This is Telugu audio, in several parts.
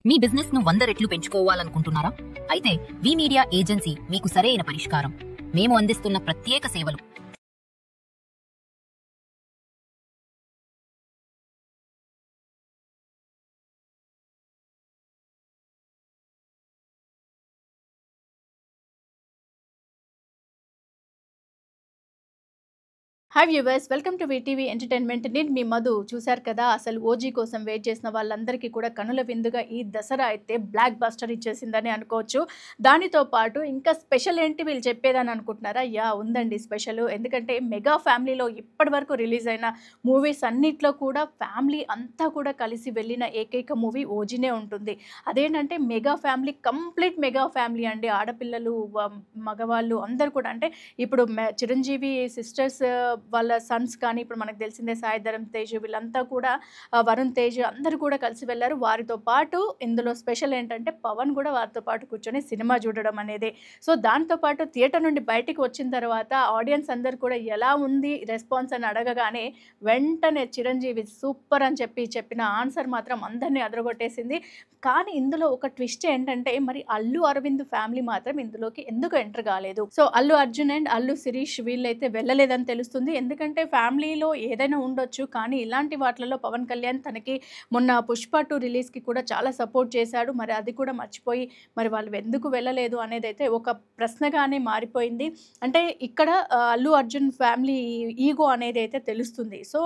మీ బిజినెస్ ను 100 రెట్లు పెంచుకోవాలనుకుంటున్నారా? అయితే వి మీడియా ఏజెన్సీ మీకు సరైన పరిష్కారం. మేము అందిస్తున్న ప్రత్యేక సేవలు. Hi viewers, welcome to VTV entertainment. నేను మీ మధు. చూశారు కదా, అసలు ఓజీ కోసం వెయిట్ చేసిన వాళ్ళందరికీ కూడా కనుల విందుగా ఈ దసరా అయితే బ్లాక్ బస్టర్ ఇచ్చేసిందని అనుకోవచ్చు. దానితో పాటు ఇంకా స్పెషల్ ఏంటి వీళ్ళు చెప్పేదని అనుకుంటున్నారా? ఉందండి స్పెషల్. ఎందుకంటే మెగా ఫ్యామిలీలో ఇప్పటి వరకు రిలీజ్ అయిన మూవీస్ అన్నిట్లో కూడా ఫ్యామిలీ అంతా కూడా కలిసి వెళ్ళిన ఏకైక మూవీ ఓజీనే ఉంటుంది. అదేంటంటే mega family, complete mega family అండి. ఆడపిల్లలు, మగవాళ్ళు అందరూ కూడా, అంటే ఇప్పుడు చిరంజీవి సిస్టర్స్ వాళ్ళ సన్స్ కానీ, ఇప్పుడు మనకు తెలిసిందే సాయిధరమ్ తేజ్, వీళ్ళంతా కూడా వరుణ్ తేజ్ అందరూ కూడా కలిసి వెళ్ళారు. వారితో పాటు ఇందులో స్పెషల్ ఏంటంటే పవన్ కూడా వారితో పాటు కూర్చొని సినిమా చూడడం అనేది. సో దాంతోపాటు థియేటర్ నుండి బయటికి వచ్చిన తర్వాత ఆడియన్స్ అందరూ కూడా ఎలా ఉంది రెస్పాన్స్ అని అడగగానే వెంటనే చిరంజీవి సూపర్ అని చెప్పిన ఆన్సర్ మాత్రం అందరినీ అదరగొట్టేసింది. కానీ ఇందులో ఒక ట్విస్ట్ ఏంటంటే, మరి అల్లు అరవింద్ ఫ్యామిలీ మాత్రం ఇందులోకి ఎందుకు ఎంటర్ కాలేదు? సో అల్లు అర్జున్ అండ్ అల్లు శిరీష్ వీళ్ళైతే వెళ్ళలేదని తెలుస్తుంది. ఎందుకంటే ఫ్యామిలీలో ఏదైనా ఉండొచ్చు, కానీ ఇలాంటి వాటిలలో పవన్ కళ్యాణ్ తనకి మొన్న పుష్ప 2 రిలీజ్కి కూడా చాలా సపోర్ట్ చేశాడు. మరి అది కూడా మర్చిపోయి మరి వాళ్ళు ఎందుకు వెళ్ళలేదు అనేది అయితే ఒక ప్రశ్నగానే మారిపోయింది. అంటే ఇక్కడ అల్లు అర్జున్ ఫ్యామిలీ ఈగో అనేది అయితే తెలుస్తుంది. సో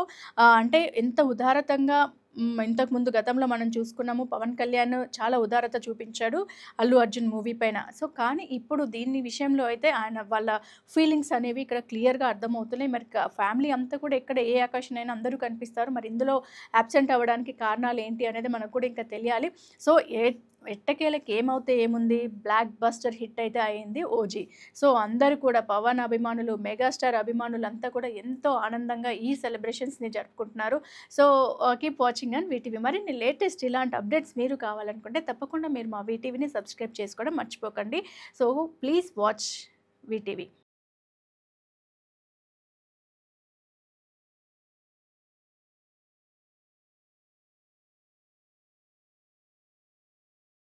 అంటే ఎంత ఉదారతంగా, ఇంతకుముందు గతంలో మనం చూసుకున్నాము, పవన్ కళ్యాణ్ చాలా ఉదారత చూపించాడు అల్లు అర్జున్ మూవీ పైన. సో కానీ ఇప్పుడు దీని విషయంలో అయితే వాళ్ళ ఫీలింగ్స్ అనేవి ఇక్కడ క్లియర్గా అర్థమవుతున్నాయి. మరి ఫ్యామిలీ అంతా కూడా ఎక్కడ ఏ ఆకాశనైనా అందరూ కనిపిస్తారు. మరి ఇందులో అబ్సెంట్ అవ్వడానికి కారణాలు ఏంటి అనేది మనకు కూడా ఇంకా తెలియాలి. సో ఎట్టకేలకి ఏమవుతే ఏముంది, బ్లాక్ బస్టర్ హిట్ అయితే అయింది ఓజీ. సో అందరూ కూడా పవన్ అభిమానులు, మెగాస్టార్ అభిమానులు అంతా కూడా ఎంతో ఆనందంగా ఈ సెలబ్రేషన్స్ని జరుపుకుంటున్నారు. So keep watching and VTV. మరిన్ని లేటెస్ట్ ఇలాంటి అప్డేట్స్ మీరు కావాలనుకుంటే తప్పకుండా మీరు మా వీటీవీని సబ్స్క్రైబ్ చేసుకోవడం మర్చిపోకండి. So please watch VTV.